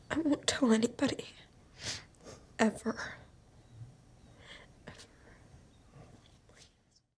I won't tell anybody. Ever.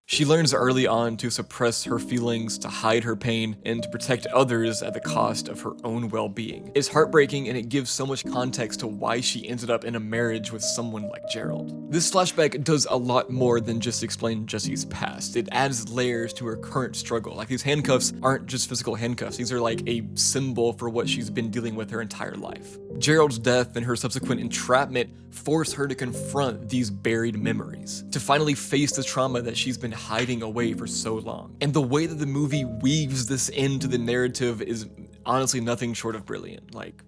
She learns early on to suppress her feelings, to hide her pain, and to protect others at the cost of her own well-being. It's heartbreaking, and it gives so much context to why she ended up in a marriage with someone like Gerald. This flashback does a lot more than just explain Jesse's past. It adds layers to her current struggle. Like, these handcuffs aren't just physical handcuffs. These are like a symbol for what she's been dealing with her entire life. Gerald's death and her subsequent entrapment force her to confront these buried memories, to finally face the trauma that she's been hiding away for so long. And the way that the movie weaves this into the narrative is honestly nothing short of brilliant. Like,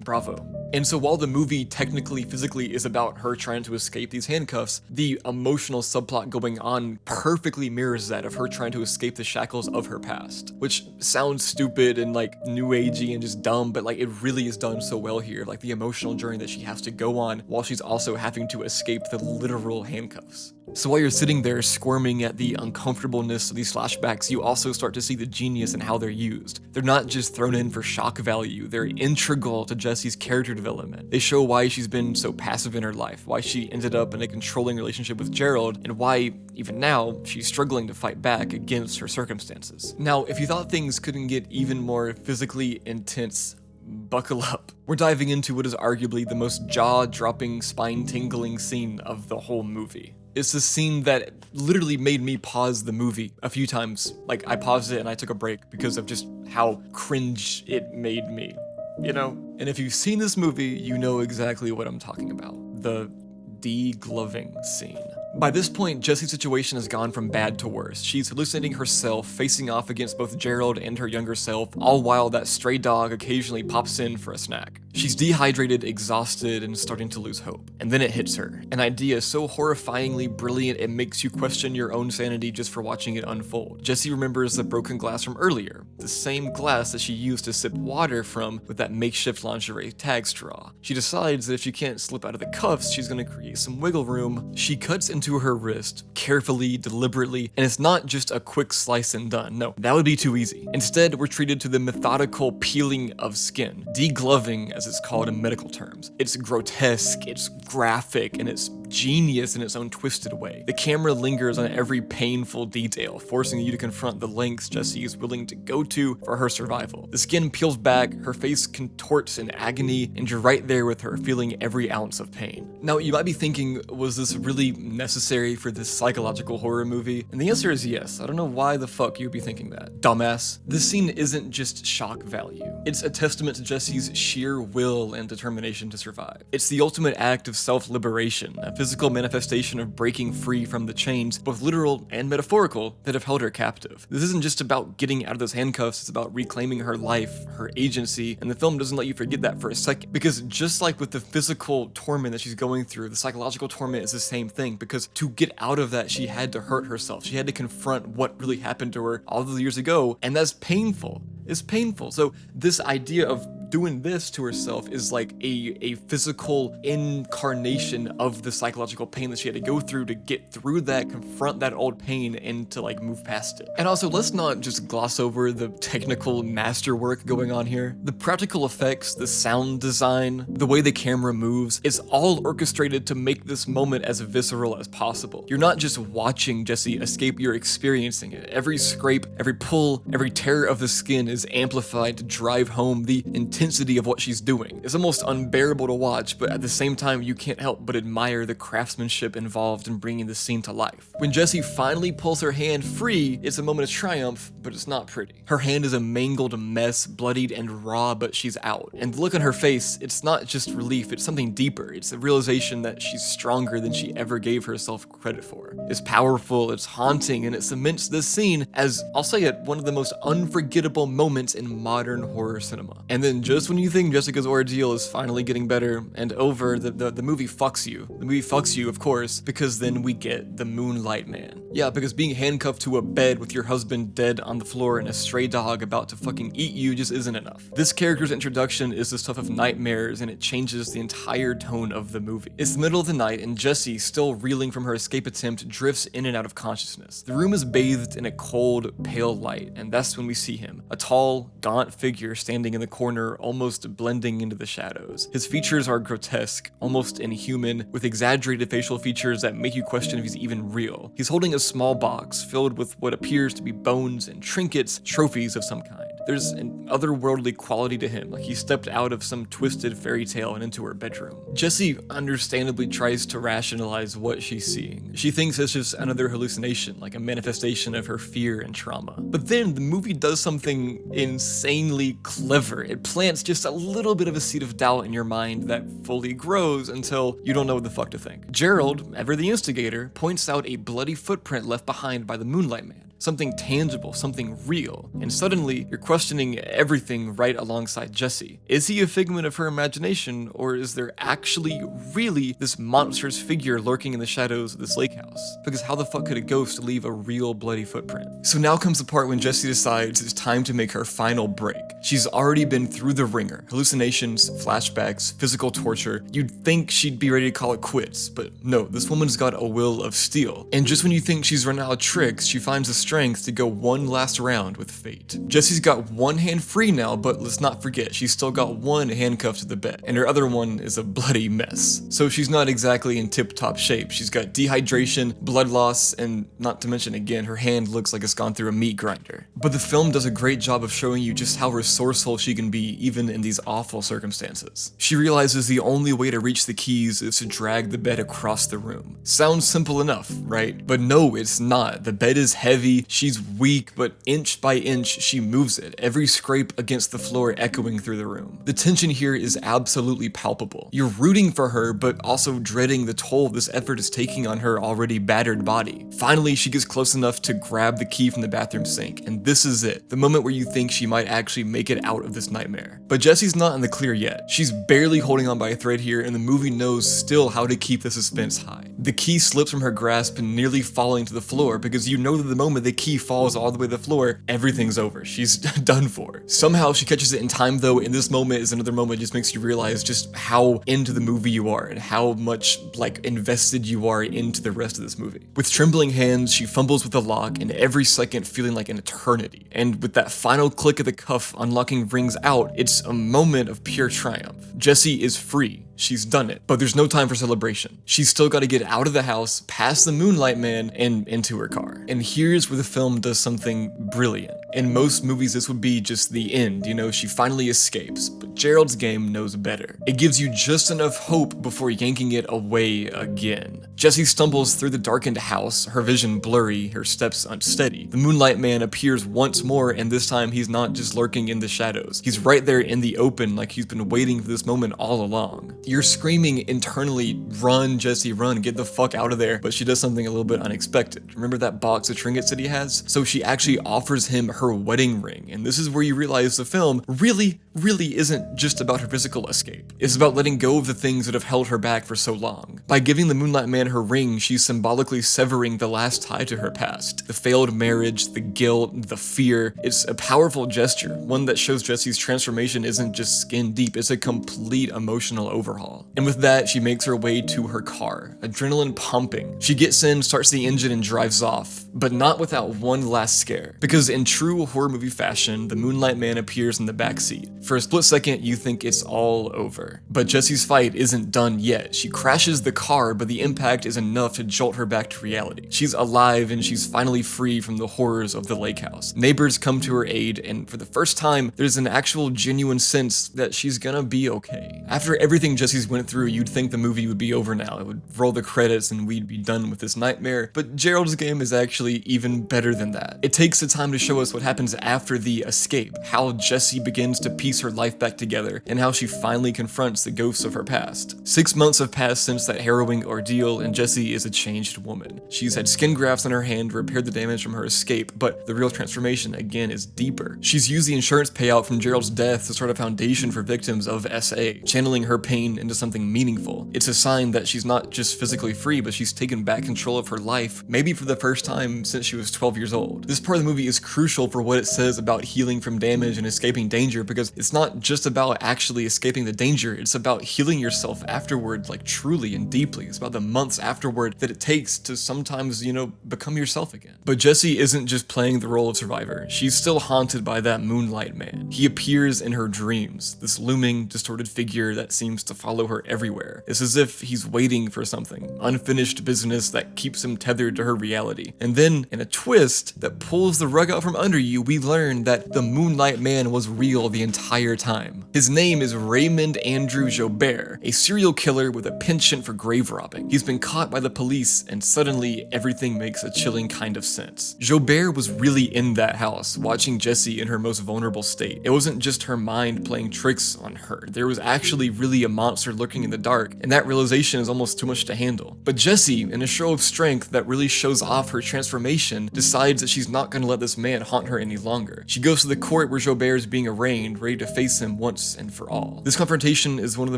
bravo. And so while the movie technically, physically is about her trying to escape these handcuffs, the emotional subplot going on perfectly mirrors that of her trying to escape the shackles of her past. Which sounds stupid and like new agey and just dumb, but like it really is done so well here. Like the emotional journey that she has to go on while she's also having to escape the literal handcuffs. So while you're sitting there squirming at the uncomfortableness of these flashbacks, you also start to see the genius in how they're used. They're not just thrown in for shock value, they're integral to Jesse's character development. They show why she's been so passive in her life, why she ended up in a controlling relationship with Gerald, and why, even now, she's struggling to fight back against her circumstances. Now, if you thought things couldn't get even more physically intense, buckle up. We're diving into what is arguably the most jaw-dropping, spine-tingling scene of the whole movie. It's a scene that literally made me pause the movie a few times. Like, I paused it and I took a break because of just how cringe it made me, you know? And if you've seen this movie, you know exactly what I'm talking about. The de-gloving scene. By this point, Jesse's situation has gone from bad to worse. She's hallucinating herself, facing off against both Gerald and her younger self, all while that stray dog occasionally pops in for a snack. She's dehydrated, exhausted, and starting to lose hope. And then it hits her. An idea so horrifyingly brilliant it makes you question your own sanity just for watching it unfold. Jesse remembers the broken glass from earlier, the same glass that she used to sip water from with that makeshift lingerie tag straw. She decides that if she can't slip out of the cuffs, she's gonna create some wiggle room. She cuts into her wrist, carefully, deliberately, and it's not just a quick slice and done. No, that would be too easy. Instead, we're treated to the methodical peeling of skin, degloving as it's called in medical terms. It's grotesque, it's graphic, and it's genius in its own twisted way. The camera lingers on every painful detail, forcing you to confront the lengths Jessie is willing to go to for her survival. The skin peels back, her face contorts in agony, and you're right there with her, feeling every ounce of pain. Now, you might be thinking, was this really necessary for this psychological horror movie? And the answer is yes. I don't know why the fuck you'd be thinking that. Dumbass. This scene isn't just shock value. It's a testament to Jessie's sheer will and determination to survive. It's the ultimate act of self-liberation, a physical manifestation of breaking free from the chains, both literal and metaphorical, that have held her captive. This isn't just about getting out of those handcuffs, it's about reclaiming her life, her agency, and the film doesn't let you forget that for a second. Because just like with the physical torment that she's going through, the psychological torment is the same thing, because to get out of that, she had to hurt herself. She had to confront what really happened to her all those years ago, and that's painful. It's painful. So this idea of doing this to herself is like a physical incarnation of the psychological pain that she had to go through to get through that, confront that old pain, and to like move past it. And also, let's not just gloss over the technical masterwork going on here. The practical effects, the sound design, the way the camera moves, it's all orchestrated to make this moment as visceral as possible. You're not just watching Jessie escape, you're experiencing it. Every scrape, every pull, every tear of the skin is amplified to drive home the intensity of what she's doing. It's almost unbearable to watch, but at the same time, you can't help but admire the craftsmanship involved in bringing the scene to life. When Jessie finally pulls her hand free, it's a moment of triumph, but it's not pretty. Her hand is a mangled mess, bloodied and raw, but she's out. And the look on her face, it's not just relief, it's something deeper. It's a realization that she's stronger than she ever gave herself credit for. It's powerful, it's haunting, and it cements this scene as, I'll say it, one of the most unforgettable moments in modern horror cinema. And then just when you think Jessica's ordeal is finally getting better and over, the movie fucks you. The movie fucks you, of course, because then we get the Moonlight Man. Yeah, because being handcuffed to a bed with your husband dead on the floor and a stray dog about to fucking eat you just isn't enough. This character's introduction is the stuff of nightmares, and it changes the entire tone of the movie. It's the middle of the night, and Jessie, still reeling from her escape attempt, drifts in and out of consciousness. The room is bathed in a cold, pale light, and that's when we see him. A tall, gaunt figure standing in the corner, almost blending into the shadows. His features are grotesque, almost inhuman, with exaggerated facial features that make you question if he's even real. He's holding a small box filled with what appears to be bones and trinkets, trophies of some kind. There's an otherworldly quality to him, like he stepped out of some twisted fairy tale and into her bedroom. Jessie understandably tries to rationalize what she's seeing. She thinks it's just another hallucination, like a manifestation of her fear and trauma. But then the movie does something insanely clever. It plants just a little bit of a seed of doubt in your mind that fully grows until you don't know what the fuck to think. Gerald, ever the instigator, points out a bloody footprint left behind by the Moonlight Man. Something tangible, something real, and suddenly you're questioning everything right alongside Jessie. Is he a figment of her imagination, or is there actually really this monstrous figure lurking in the shadows of this lake house? Because how the fuck could a ghost leave a real bloody footprint? So now comes the part when Jessie decides it's time to make her final break. She's already been through the ringer, hallucinations, flashbacks, physical torture. You'd think she'd be ready to call it quits, but no, this woman's got a will of steel. And just when you think she's run out of tricks, she finds the strength to go one last round with fate. Jessie's got one hand free now, but let's not forget, she's still got one handcuffed to the bed, and her other one is a bloody mess. So she's not exactly in tip-top shape. She's got dehydration, blood loss, and not to mention again, her hand looks like it's gone through a meat grinder. But the film does a great job of showing you just how resourceful she can be even in these awful circumstances. She realizes the only way to reach the keys is to drag the bed across the room. Sounds simple enough, right? But no, it's not. The bed is heavy, she's weak, but inch by inch she moves it, every scrape against the floor echoing through the room. The tension here is absolutely palpable. You're rooting for her, but also dreading the toll this effort is taking on her already battered body. Finally, she gets close enough to grab the key from the bathroom sink, and this is it, the moment where you think she might actually make it out of this nightmare. But Jessie's not in the clear yet. She's barely holding on by a thread here, and the movie knows still how to keep the suspense high. The key slips from her grasp, nearly falling to the floor, because you know that the moment the key falls all the way to the floor, everything's over. She's done for. Somehow she catches it in time though, and this moment is another moment that just makes you realize just how into the movie you are and how much like invested you are into the rest of this movie. With trembling hands, she fumbles with the lock, and every second feeling like an eternity. And with that final click of the cuff unlocking rings out, it's a moment of pure triumph. Jessie is free. She's done it, but there's no time for celebration. She's still got to get out of the house, past the Moonlight Man, and into her car. And here's where the film does something brilliant. In most movies, this would be just the end, you know, she finally escapes, but Gerald's Game knows better. It gives you just enough hope before yanking it away again. Jessie stumbles through the darkened house, her vision blurry, her steps unsteady. The Moonlight Man appears once more, and this time he's not just lurking in the shadows. He's right there in the open, like he's been waiting for this moment all along. You're screaming internally, run, Jessie, run, get the fuck out of there, but she does something a little bit unexpected. Remember that box of trinkets that he has? So she actually offers him her wedding ring, and this is where you realize the film really really isn't just about her physical escape. It's about letting go of the things that have held her back for so long. By giving the Moonlight Man her ring, she's symbolically severing the last tie to her past. The failed marriage, the guilt, the fear. It's a powerful gesture, one that shows Jesse's transformation isn't just skin deep, it's a complete emotional overhaul. And with that, she makes her way to her car, adrenaline pumping. She gets in, starts the engine, and drives off, but not without one last scare. Because in true horror movie fashion, the Moonlight Man appears in the backseat. For a split second, you think it's all over. But Jesse's fight isn't done yet. She crashes the car, but the impact is enough to jolt her back to reality. She's alive, and she's finally free from the horrors of the lake house. Neighbors come to her aid, and for the first time, there's an actual genuine sense that she's gonna be okay. After everything Jesse's went through, you'd think the movie would be over now. It would roll the credits and we'd be done with this nightmare, but Gerald's Game is actually even better than that. It takes the time to show us what happens after the escape, how Jessie begins to piece her life back together, and how she finally confronts the ghosts of her past. 6 months have passed since that harrowing ordeal, and Jessie is a changed woman. She's had skin grafts on her hand to repair the damage from her escape, but the real transformation, again, is deeper. She's used the insurance payout from Gerald's death to start a foundation for victims of SA, channeling her pain into something meaningful. It's a sign that she's not just physically free, but she's taken back control of her life, maybe for the first time since she was 12 years old. This part of the movie is crucial for what it says about healing from damage and escaping danger, because it's not just about actually escaping the danger, it's about healing yourself afterward, like truly and deeply. It's about the months afterward that it takes to sometimes, become yourself again. But Jessie isn't just playing the role of survivor. She's still haunted by that Moonlight Man. He appears in her dreams, this looming, distorted figure that seems to follow her everywhere. It's as if he's waiting for something, unfinished business that keeps him tethered to her reality. And then, in a twist that pulls the rug out from under you, we learn that the Moonlight Man was real the entire time. His name is Raymond Andrew Jobert, a serial killer with a penchant for grave robbing. He's been caught by the police, and suddenly everything makes a chilling kind of sense. Jobert was really in that house, watching Jessie in her most vulnerable state. It wasn't just her mind playing tricks on her. There was actually really a monster lurking in the dark, and that realization is almost too much to handle. But Jessie, in a show of strength that really shows off her transformation, decides that she's not gonna let this man haunt her any longer. She goes to the court where Jobert is being arraigned, ready to face him once and for all. This confrontation is one of the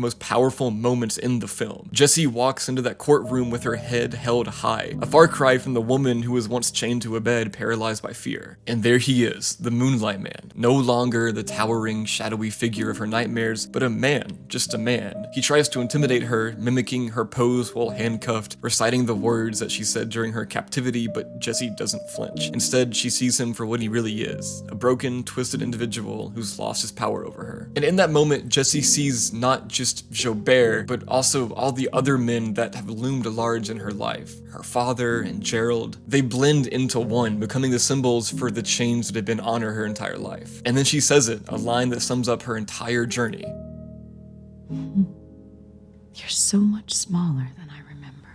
most powerful moments in the film. Jessie walks into that courtroom with her head held high, a far cry from the woman who was once chained to a bed, paralyzed by fear. And there he is, the Moonlight Man, no longer the towering, shadowy figure of her nightmares, but a man, just a man. He tries to intimidate her, mimicking her pose while handcuffed, reciting the words that she said during her captivity, but Jessie doesn't flinch. Instead, she sees him for what he really is, a broken, twisted individual who's lost his power over her. And in that moment, Jessie sees not just Jobert, but also all the other men that have loomed large in her life. Her father and Gerald. They blend into one, becoming the symbols for the change that had been on her entire life. And then she says it, a line that sums up her entire journey. You're so much smaller than I remember.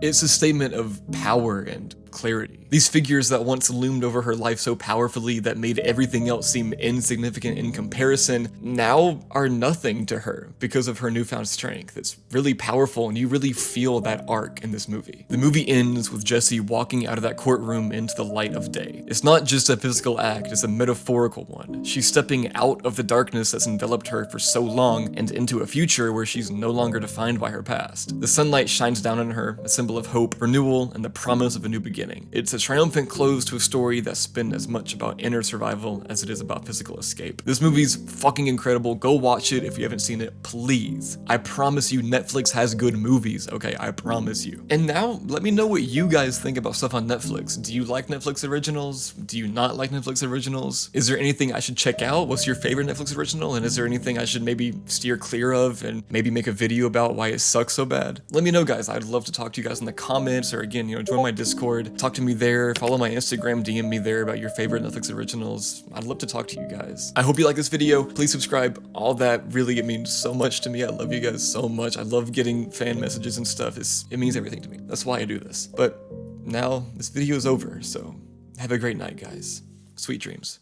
It's a statement of power and clarity. These figures that once loomed over her life so powerfully that made everything else seem insignificant in comparison, now are nothing to her because of her newfound strength. It's really powerful, and you really feel that arc in this movie. The movie ends with Jessie walking out of that courtroom into the light of day. It's not just a physical act, it's a metaphorical one. She's stepping out of the darkness that's enveloped her for so long and into a future where she's no longer defined by her past. The sunlight shines down on her, a symbol of hope, renewal, and the promise of a new beginning. It's a triumphant close to a story that's been as much about inner survival as it is about physical escape. This movie's fucking incredible. Go watch it if you haven't seen it, please. I promise you Netflix has good movies, okay? I promise you. And now, let me know what you guys think about stuff on Netflix. Do you like Netflix originals? Do you not like Netflix originals? Is there anything I should check out? What's your favorite Netflix original? And is there anything I should maybe steer clear of and maybe make a video about why it sucks so bad? Let me know, guys. I'd love to talk to you guys in the comments, or again, join my Discord. Talk to me there, follow my Instagram, DM me there about your favorite Netflix originals. I'd love to talk to you guys. I hope you like this video. Please subscribe. All that really, it means so much to me. I love you guys so much. I love getting fan messages and stuff. It means everything to me. That's why I do this. But now this video is over, so have a great night, guys. Sweet dreams.